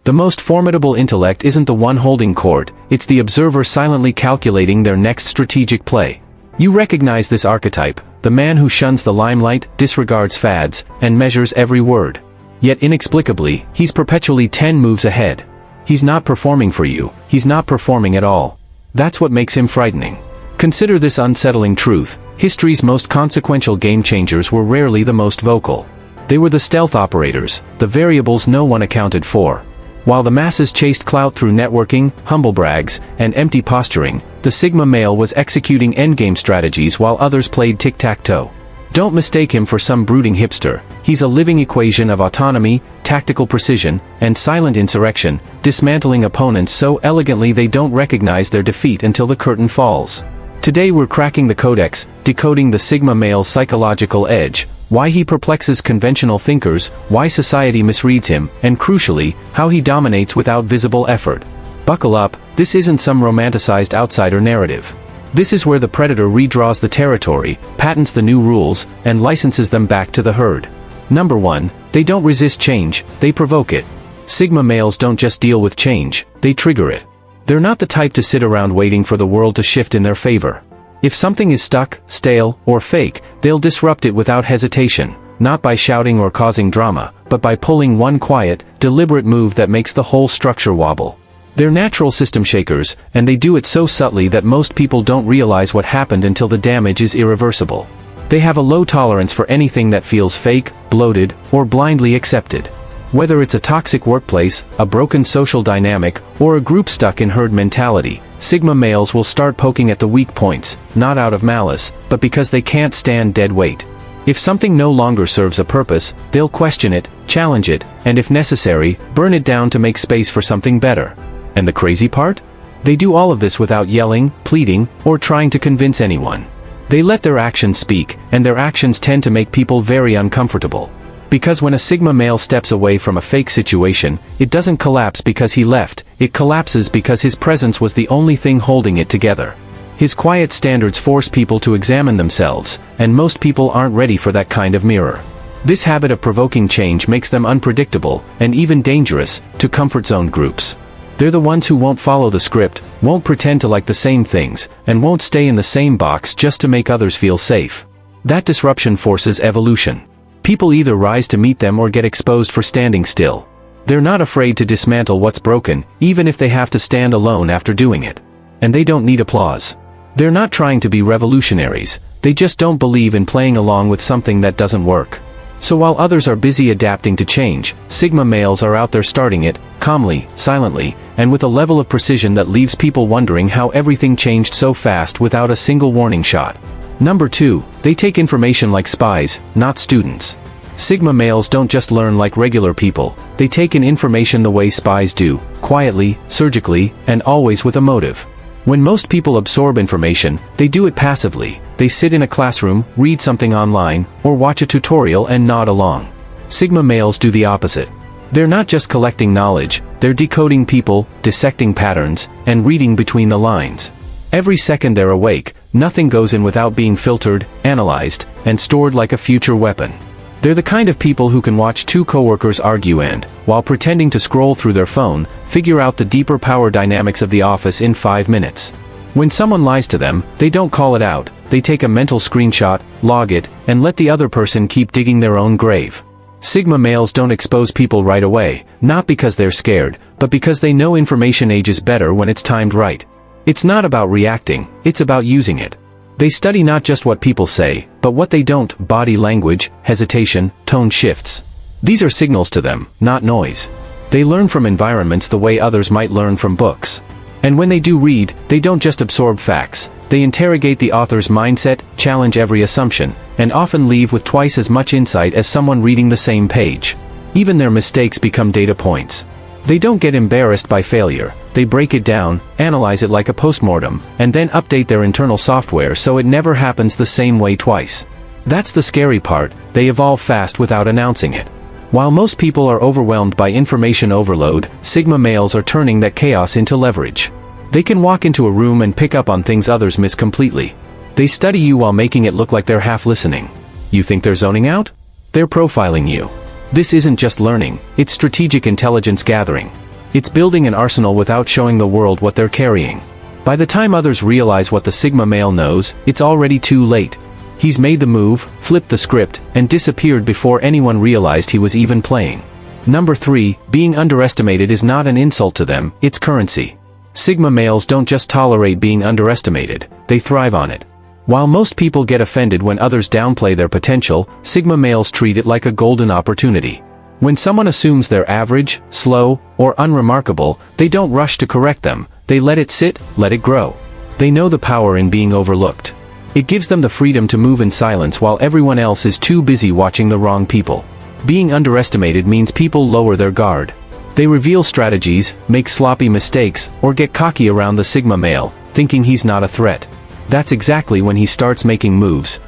The most formidable intellect isn't the one holding court, it's the observer silently calculating their next strategic play. You recognize this archetype, the man who shuns the limelight, disregards fads, and measures every word. Yet inexplicably, he's perpetually 10 moves ahead. He's not performing for you, he's not performing at all. That's what makes him frightening. Consider this unsettling truth: history's most consequential game changers were rarely the most vocal. They were the stealth operators, the variables no one accounted for. While the masses chased clout through networking, humblebrags, and empty posturing, the Sigma male was executing endgame strategies while others played tic-tac-toe. Don't mistake him for some brooding hipster. He's a living equation of autonomy, tactical precision, and silent insurrection, dismantling opponents so elegantly they don't recognize their defeat until the curtain falls. Today we're cracking the codex, decoding the Sigma male's psychological edge, why he perplexes conventional thinkers, why society misreads him, and crucially, how he dominates without visible effort. Buckle up, this isn't some romanticized outsider narrative. This is where the predator redraws the territory, patents the new rules, and licenses them back to the herd. Number 1, they don't resist change, they provoke it. Sigma males don't just deal with change, they trigger it. They're not the type to sit around waiting for the world to shift in their favor. If something is stuck, stale, or fake, they'll disrupt it without hesitation, not by shouting or causing drama, but by pulling one quiet, deliberate move that makes the whole structure wobble. They're natural system shakers, and they do it so subtly that most people don't realize what happened until the damage is irreversible. They have a low tolerance for anything that feels fake, bloated, or blindly accepted. Whether it's a toxic workplace, a broken social dynamic, or a group stuck in herd mentality, Sigma males will start poking at the weak points, not out of malice, but because they can't stand dead weight. If something no longer serves a purpose, they'll question it, challenge it, and if necessary, burn it down to make space for something better. And the crazy part? They do all of this without yelling, pleading, or trying to convince anyone. They let their actions speak, and their actions tend to make people very uncomfortable. Because when a Sigma male steps away from a fake situation, it doesn't collapse because he left, it collapses because his presence was the only thing holding it together. His quiet standards force people to examine themselves, and most people aren't ready for that kind of mirror. This habit of provoking change makes them unpredictable, and even dangerous, to comfort zone groups. They're the ones who won't follow the script, won't pretend to like the same things, and won't stay in the same box just to make others feel safe. That disruption forces evolution. People either rise to meet them or get exposed for standing still. They're not afraid to dismantle what's broken, even if they have to stand alone after doing it. And they don't need applause. They're not trying to be revolutionaries, they just don't believe in playing along with something that doesn't work. So while others are busy adapting to change, Sigma males are out there starting it, calmly, silently, and with a level of precision that leaves people wondering how everything changed so fast without a single warning shot. Number 2, they take information like spies, not students. Sigma males don't just learn like regular people, they take in information the way spies do, quietly, surgically, and always with a motive. When most people absorb information, they do it passively. They sit in a classroom, read something online, or watch a tutorial and nod along. Sigma males do the opposite. They're not just collecting knowledge, they're decoding people, dissecting patterns, and reading between the lines. Every second they're awake, nothing goes in without being filtered, analyzed, and stored like a future weapon. They're the kind of people who can watch two coworkers argue and, while pretending to scroll through their phone, figure out the deeper power dynamics of the office in 5 minutes. When someone lies to them, they don't call it out, they take a mental screenshot, log it, and let the other person keep digging their own grave. Sigma males don't expose people right away, not because they're scared, but because they know information ages better when it's timed right. It's not about reacting, it's about using it. They study not just what people say, but what they don't: body language, hesitation, tone shifts. These are signals to them, not noise. They learn from environments the way others might learn from books. And when they do read, they don't just absorb facts, they interrogate the author's mindset, challenge every assumption, and often leave with twice as much insight as someone reading the same page. Even their mistakes become data points. They don't get embarrassed by failure, they break it down, analyze it like a postmortem, and then update their internal software so it never happens the same way twice. That's the scary part, they evolve fast without announcing it. While most people are overwhelmed by information overload, Sigma males are turning that chaos into leverage. They can walk into a room and pick up on things others miss completely. They study you while making it look like they're half listening. You think they're zoning out? They're profiling you. This isn't just learning, it's strategic intelligence gathering. It's building an arsenal without showing the world what they're carrying. By the time others realize what the Sigma male knows, it's already too late. He's made the move, flipped the script, and disappeared before anyone realized he was even playing. Number 3, being underestimated is not an insult to them, it's currency. Sigma males don't just tolerate being underestimated, they thrive on it. While most people get offended when others downplay their potential, Sigma males treat it like a golden opportunity. When someone assumes they're average, slow, or unremarkable, they don't rush to correct them, they let it sit, let it grow. They know the power in being overlooked. It gives them the freedom to move in silence while everyone else is too busy watching the wrong people. Being underestimated means people lower their guard. They reveal strategies, make sloppy mistakes, or get cocky around the Sigma male, thinking he's not a threat. That's exactly when he starts making moves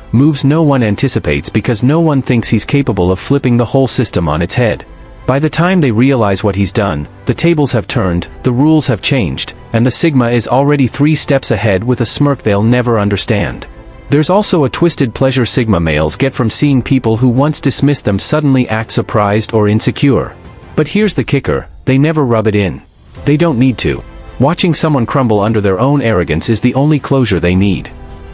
no one anticipates because no one thinks he's capable of flipping the whole system on its head. By the time they realize what he's done, the tables have turned, the rules have changed, and the Sigma is already 3 steps ahead with a smirk they'll never understand. There's also a twisted pleasure Sigma males get from seeing people who once dismissed them suddenly act surprised or insecure. But here's the kicker, they never rub it in. They don't need to. Watching someone crumble under their own arrogance is the only closure they need.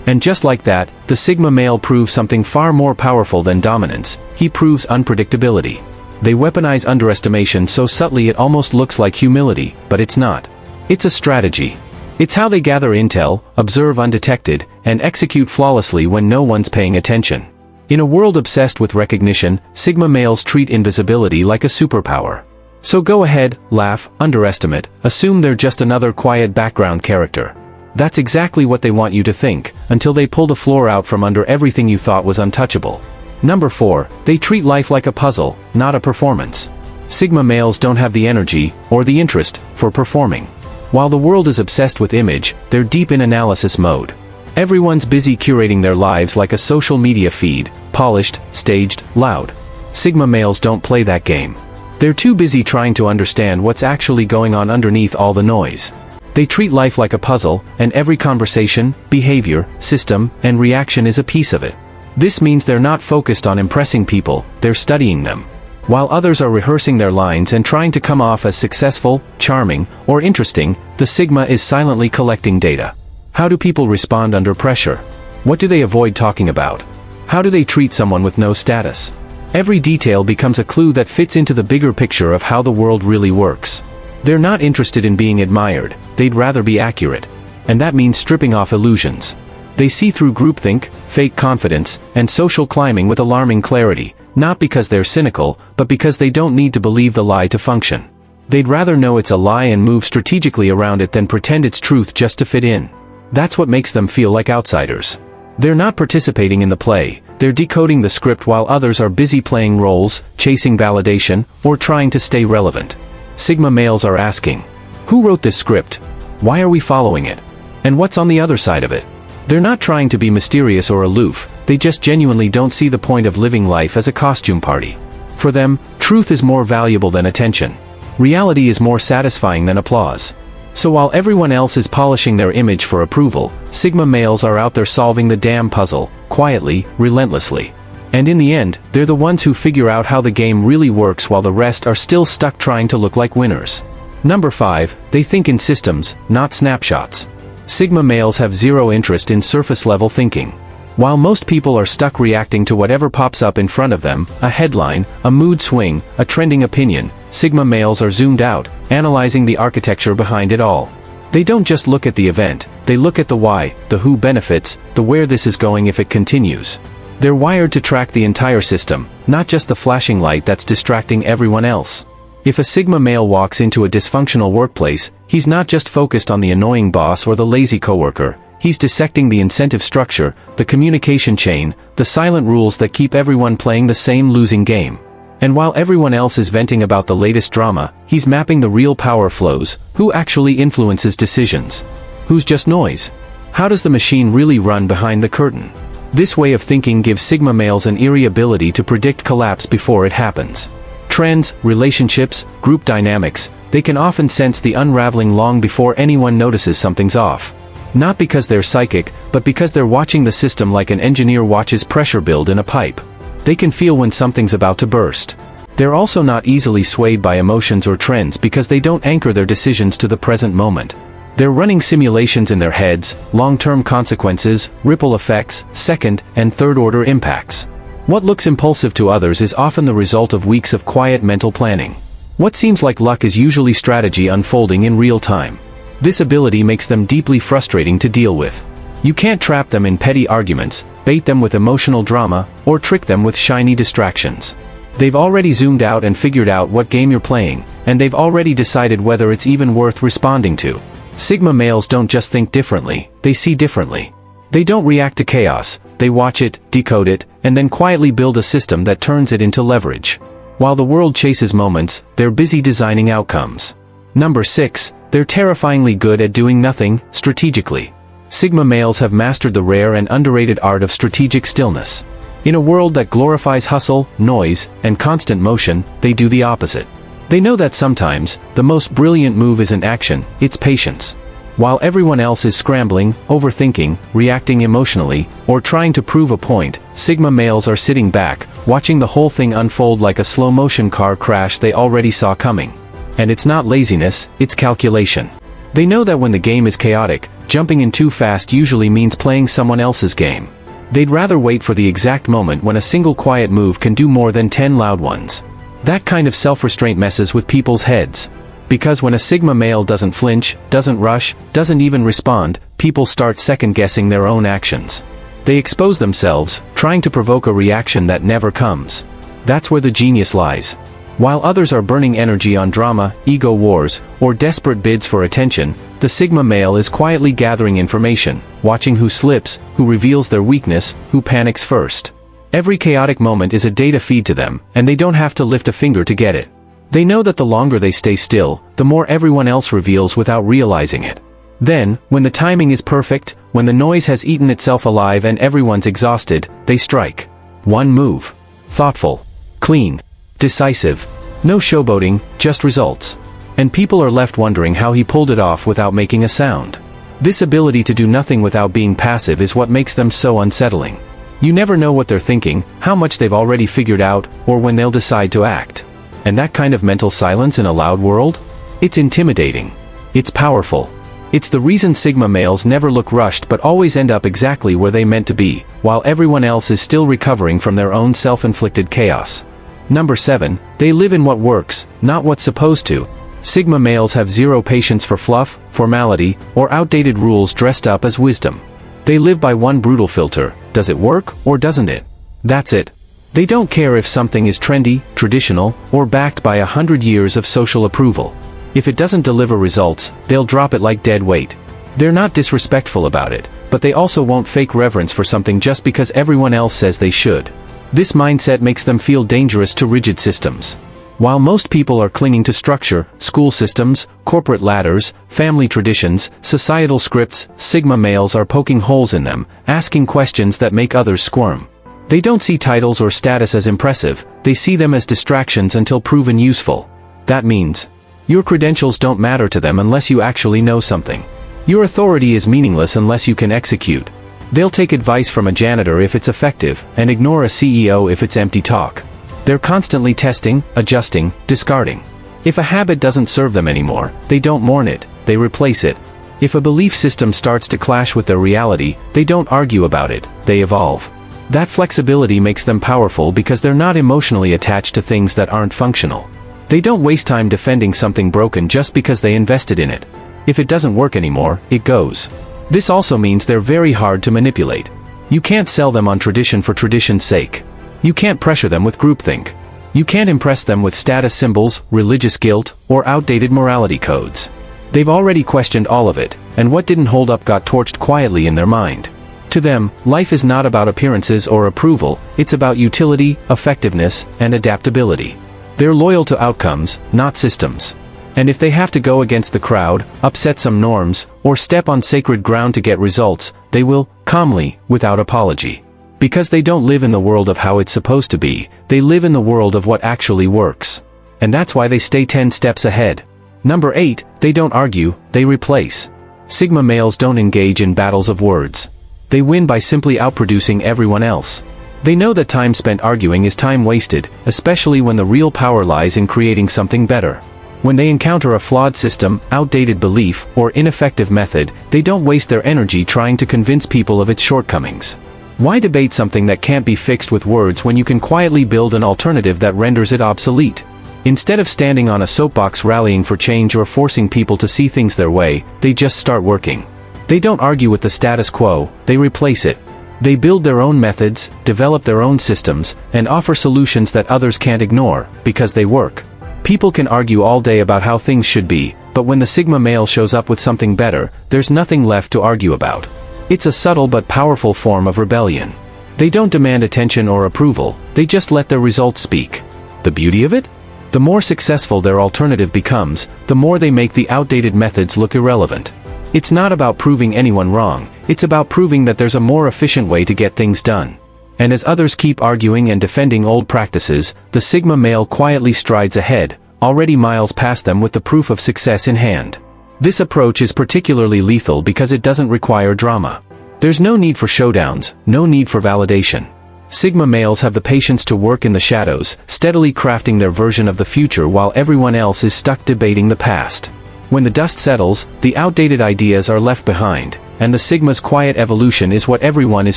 And just like that, the Sigma male proves something far more powerful than dominance, he proves unpredictability. They weaponize underestimation so subtly it almost looks like humility, but it's not. It's a strategy. It's how they gather intel, observe undetected, and execute flawlessly when no one's paying attention. In a world obsessed with recognition, Sigma males treat invisibility like a superpower. So go ahead, laugh, underestimate, assume they're just another quiet background character. That's exactly what they want you to think, until they pull the floor out from under everything you thought was untouchable. Number 4, they treat life like a puzzle, not a performance. Sigma males don't have the energy, or the interest, for performing. While the world is obsessed with image, they're deep in analysis mode. Everyone's busy curating their lives like a social media feed, polished, staged, loud. Sigma males don't play that game. They're too busy trying to understand what's actually going on underneath all the noise. They treat life like a puzzle, and every conversation, behavior, system, and reaction is a piece of it. This means they're not focused on impressing people, they're studying them. While others are rehearsing their lines and trying to come off as successful, charming, or interesting, the Sigma is silently collecting data. How do people respond under pressure? What do they avoid talking about? How do they treat someone with no status? Every detail becomes a clue that fits into the bigger picture of how the world really works. They're not interested in being admired, they'd rather be accurate. And that means stripping off illusions. They see through groupthink, fake confidence, and social climbing with alarming clarity, not because they're cynical, but because they don't need to believe the lie to function. They'd rather know it's a lie and move strategically around it than pretend it's truth just to fit in. That's what makes them feel like outsiders. They're not participating in the play, they're decoding the script while others are busy playing roles, chasing validation, or trying to stay relevant. Sigma males are asking, who wrote this script? Why are we following it? And what's on the other side of it? They're not trying to be mysterious or aloof, they just genuinely don't see the point of living life as a costume party. For them, truth is more valuable than attention. Reality is more satisfying than applause. So while everyone else is polishing their image for approval, Sigma males are out there solving the damn puzzle, quietly, relentlessly. And in the end, they're the ones who figure out how the game really works while the rest are still stuck trying to look like winners. Number 5, they think in systems, not snapshots. Sigma males have zero interest in surface-level thinking. While most people are stuck reacting to whatever pops up in front of them, a headline, a mood swing, a trending opinion, Sigma males are zoomed out, analyzing the architecture behind it all. They don't just look at the event, they look at the why, the who benefits, the where this is going if it continues. They're wired to track the entire system, not just the flashing light that's distracting everyone else. If a Sigma male walks into a dysfunctional workplace, he's not just focused on the annoying boss or the lazy coworker, he's dissecting the incentive structure, the communication chain, the silent rules that keep everyone playing the same losing game. And while everyone else is venting about the latest drama, he's mapping the real power flows, who actually influences decisions. Who's just noise? How does the machine really run behind the curtain? This way of thinking gives Sigma males an eerie ability to predict collapse before it happens. Trends, relationships, group dynamics, they can often sense the unraveling long before anyone notices something's off. Not because they're psychic, but because they're watching the system like an engineer watches pressure build in a pipe. They can feel when something's about to burst. They're also not easily swayed by emotions or trends because they don't anchor their decisions to the present moment. They're running simulations in their heads, long-term consequences, ripple effects, second- and third-order impacts. What looks impulsive to others is often the result of weeks of quiet mental planning. What seems like luck is usually strategy unfolding in real time. This ability makes them deeply frustrating to deal with. You can't trap them in petty arguments, bait them with emotional drama, or trick them with shiny distractions. They've already zoomed out and figured out what game you're playing, and they've already decided whether it's even worth responding to. Sigma males don't just think differently, they see differently. They don't react to chaos, they watch it, decode it, and then quietly build a system that turns it into leverage. While the world chases moments, they're busy designing outcomes. Number 6, they're terrifyingly good at doing nothing, strategically. Sigma males have mastered the rare and underrated art of strategic stillness. In a world that glorifies hustle, noise, and constant motion, they do the opposite. They know that sometimes, the most brilliant move isn't action, it's patience. While everyone else is scrambling, overthinking, reacting emotionally, or trying to prove a point, Sigma males are sitting back, watching the whole thing unfold like a slow-motion car crash they already saw coming. And it's not laziness, it's calculation. They know that when the game is chaotic, jumping in too fast usually means playing someone else's game. They'd rather wait for the exact moment when a single quiet move can do more than 10 loud ones. That kind of self-restraint messes with people's heads. Because when a Sigma male doesn't flinch, doesn't rush, doesn't even respond, people start second-guessing their own actions. They expose themselves, trying to provoke a reaction that never comes. That's where the genius lies. While others are burning energy on drama, ego wars, or desperate bids for attention, the Sigma male is quietly gathering information, watching who slips, who reveals their weakness, who panics first. Every chaotic moment is a data feed to them, and they don't have to lift a finger to get it. They know that the longer they stay still, the more everyone else reveals without realizing it. Then, when the timing is perfect, when the noise has eaten itself alive and everyone's exhausted, they strike. One move. Thoughtful. Clean. Decisive. No showboating, just results. And people are left wondering how he pulled it off without making a sound. This ability to do nothing without being passive is what makes them so unsettling. You never know what they're thinking, how much they've already figured out, or when they'll decide to act. And that kind of mental silence in a loud world? It's intimidating. It's powerful. It's the reason Sigma males never look rushed but always end up exactly where they meant to be, while everyone else is still recovering from their own self-inflicted chaos. Number 7, they live in what works, not what's supposed to. Sigma males have zero patience for fluff, formality, or outdated rules dressed up as wisdom. They live by one brutal filter: does it work, or doesn't it? That's it. They don't care if something is trendy, traditional, or backed by 100 years of social approval. If it doesn't deliver results, they'll drop it like dead weight. They're not disrespectful about it, but they also won't fake reverence for something just because everyone else says they should. This mindset makes them feel dangerous to rigid systems. While most people are clinging to structure, school systems, corporate ladders, family traditions, societal scripts, Sigma males are poking holes in them, asking questions that make others squirm. They don't see titles or status as impressive, they see them as distractions until proven useful. That means, your credentials don't matter to them unless you actually know something. Your authority is meaningless unless you can execute. They'll take advice from a janitor if it's effective, and ignore a CEO if it's empty talk. They're constantly testing, adjusting, discarding. If a habit doesn't serve them anymore, they don't mourn it, they replace it. If a belief system starts to clash with their reality, they don't argue about it, they evolve. That flexibility makes them powerful because they're not emotionally attached to things that aren't functional. They don't waste time defending something broken just because they invested in it. If it doesn't work anymore, it goes. This also means they're very hard to manipulate. You can't sell them on tradition for tradition's sake. You can't pressure them with groupthink. You can't impress them with status symbols, religious guilt, or outdated morality codes. They've already questioned all of it, and what didn't hold up got torched quietly in their mind. To them, life is not about appearances or approval, it's about utility, effectiveness, and adaptability. They're loyal to outcomes, not systems. And if they have to go against the crowd, upset some norms, or step on sacred ground to get results, they will, calmly, without apology. Because they don't live in the world of how it's supposed to be, they live in the world of what actually works. And that's why they stay 10 steps ahead. Number 8, they don't argue, they replace. Sigma males don't engage in battles of words. They win by simply outproducing everyone else. They know that time spent arguing is time wasted, especially when the real power lies in creating something better. When they encounter a flawed system, outdated belief, or ineffective method, they don't waste their energy trying to convince people of its shortcomings. Why debate something that can't be fixed with words when you can quietly build an alternative that renders it obsolete? Instead of standing on a soapbox rallying for change or forcing people to see things their way, they just start working. They don't argue with the status quo, they replace it. They build their own methods, develop their own systems, and offer solutions that others can't ignore, because they work. People can argue all day about how things should be, but when the Sigma male shows up with something better, there's nothing left to argue about. It's a subtle but powerful form of rebellion. They don't demand attention or approval, they just let their results speak. The beauty of it? The more successful their alternative becomes, the more they make the outdated methods look irrelevant. It's not about proving anyone wrong, it's about proving that there's a more efficient way to get things done. And as others keep arguing and defending old practices, the Sigma male quietly strides ahead, already miles past them with the proof of success in hand. This approach is particularly lethal because it doesn't require drama. There's no need for showdowns, no need for validation. Sigma males have the patience to work in the shadows, steadily crafting their version of the future while everyone else is stuck debating the past. When the dust settles, the outdated ideas are left behind, and the Sigma's quiet evolution is what everyone is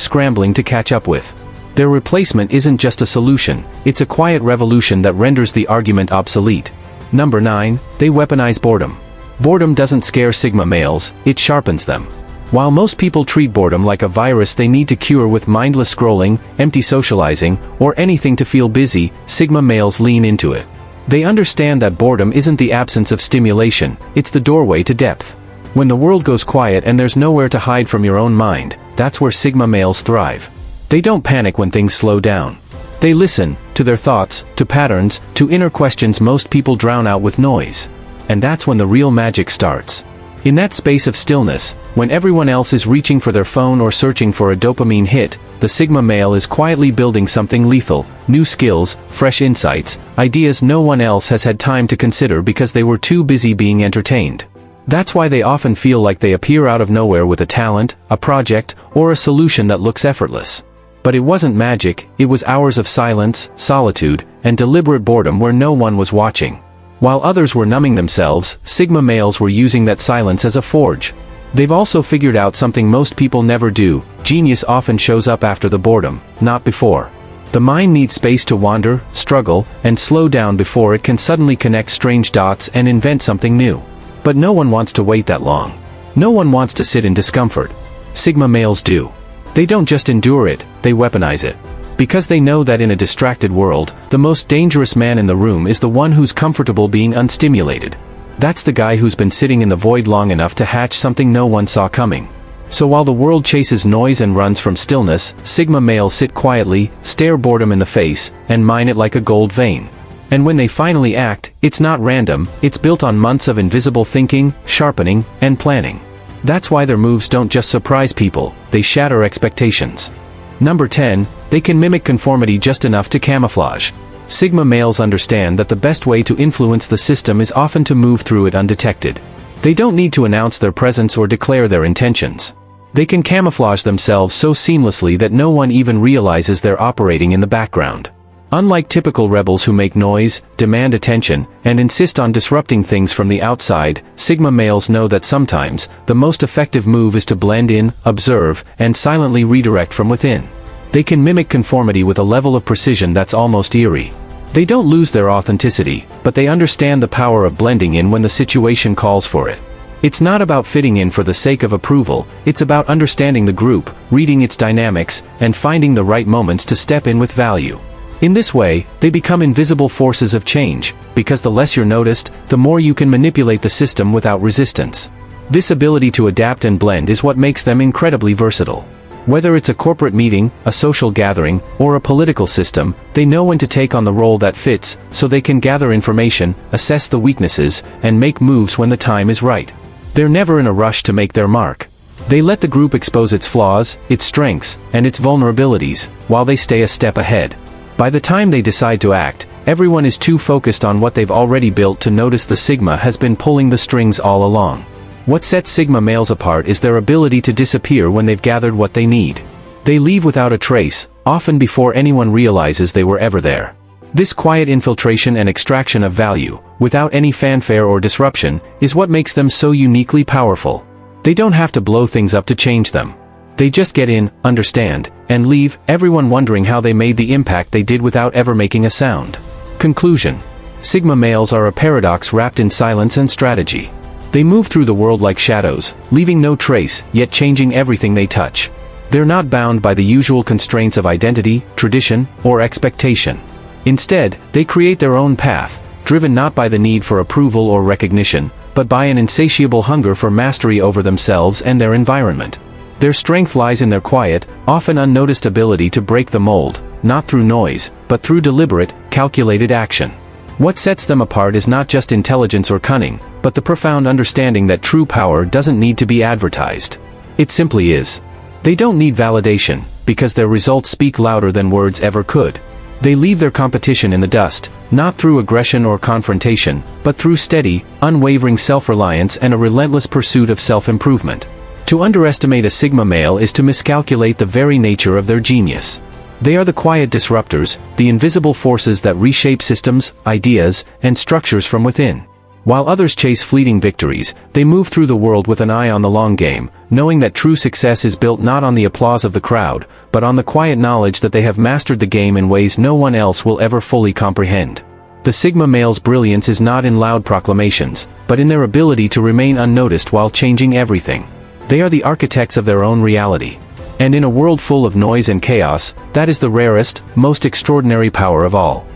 scrambling to catch up with. Their replacement isn't just a solution, it's a quiet revolution that renders the argument obsolete. Number 9, they weaponize boredom. Boredom doesn't scare Sigma males, it sharpens them. While most people treat boredom like a virus they need to cure with mindless scrolling, empty socializing, or anything to feel busy, Sigma males lean into it. They understand that boredom isn't the absence of stimulation, it's the doorway to depth. When the world goes quiet and there's nowhere to hide from your own mind, that's where Sigma males thrive. They don't panic when things slow down. They listen, to their thoughts, to patterns, to inner questions most people drown out with noise. And that's when the real magic starts. In that space of stillness, when everyone else is reaching for their phone or searching for a dopamine hit, the Sigma male is quietly building something lethal, new skills, fresh insights, ideas no one else has had time to consider because they were too busy being entertained. That's why they often feel like they appear out of nowhere with a talent, a project, or a solution that looks effortless. But it wasn't magic, it was hours of silence, solitude, and deliberate boredom where no one was watching. While others were numbing themselves, Sigma males were using that silence as a forge. They've also figured out something most people never do: genius often shows up after the boredom, not before. The mind needs space to wander, struggle, and slow down before it can suddenly connect strange dots and invent something new. But no one wants to wait that long. No one wants to sit in discomfort. Sigma males do. They don't just endure it, they weaponize it. Because they know that in a distracted world, the most dangerous man in the room is the one who's comfortable being unstimulated. That's the guy who's been sitting in the void long enough to hatch something no one saw coming. So while the world chases noise and runs from stillness, Sigma males sit quietly, stare boredom in the face, and mine it like a gold vein. And when they finally act, it's not random, it's built on months of invisible thinking, sharpening, and planning. That's why their moves don't just surprise people, they shatter expectations. Number 10, they can mimic conformity just enough to camouflage. Sigma males understand that the best way to influence the system is often to move through it undetected. They don't need to announce their presence or declare their intentions. They can camouflage themselves so seamlessly that no one even realizes they're operating in the background. Unlike typical rebels who make noise, demand attention, and insist on disrupting things from the outside, Sigma males know that sometimes, the most effective move is to blend in, observe, and silently redirect from within. They can mimic conformity with a level of precision that's almost eerie. They don't lose their authenticity, but they understand the power of blending in when the situation calls for it. It's not about fitting in for the sake of approval, it's about understanding the group, reading its dynamics, and finding the right moments to step in with value. In this way, they become invisible forces of change, because the less you're noticed, the more you can manipulate the system without resistance. This ability to adapt and blend is what makes them incredibly versatile. Whether it's a corporate meeting, a social gathering, or a political system, they know when to take on the role that fits, so they can gather information, assess the weaknesses, and make moves when the time is right. They're never in a rush to make their mark. They let the group expose its flaws, its strengths, and its vulnerabilities, while they stay a step ahead. By the time they decide to act, everyone is too focused on what they've already built to notice the Sigma has been pulling the strings all along. What sets Sigma males apart is their ability to disappear when they've gathered what they need. They leave without a trace, often before anyone realizes they were ever there. This quiet infiltration and extraction of value, without any fanfare or disruption, is what makes them so uniquely powerful. They don't have to blow things up to change them. They just get in, understand, and leave, everyone wondering how they made the impact they did without ever making a sound. Conclusion. Sigma males are a paradox wrapped in silence and strategy. They move through the world like shadows, leaving no trace, yet changing everything they touch. They're not bound by the usual constraints of identity, tradition, or expectation. Instead, they create their own path, driven not by the need for approval or recognition, but by an insatiable hunger for mastery over themselves and their environment. Their strength lies in their quiet, often unnoticed ability to break the mold, not through noise, but through deliberate, calculated action. What sets them apart is not just intelligence or cunning, but the profound understanding that true power doesn't need to be advertised. It simply is. They don't need validation, because their results speak louder than words ever could. They leave their competition in the dust, not through aggression or confrontation, but through steady, unwavering self-reliance and a relentless pursuit of self-improvement. To underestimate a Sigma male is to miscalculate the very nature of their genius. They are the quiet disruptors, the invisible forces that reshape systems, ideas, and structures from within. While others chase fleeting victories, they move through the world with an eye on the long game, knowing that true success is built not on the applause of the crowd, but on the quiet knowledge that they have mastered the game in ways no one else will ever fully comprehend. The Sigma male's brilliance is not in loud proclamations, but in their ability to remain unnoticed while changing everything. They are the architects of their own reality. And in a world full of noise and chaos, that is the rarest, most extraordinary power of all.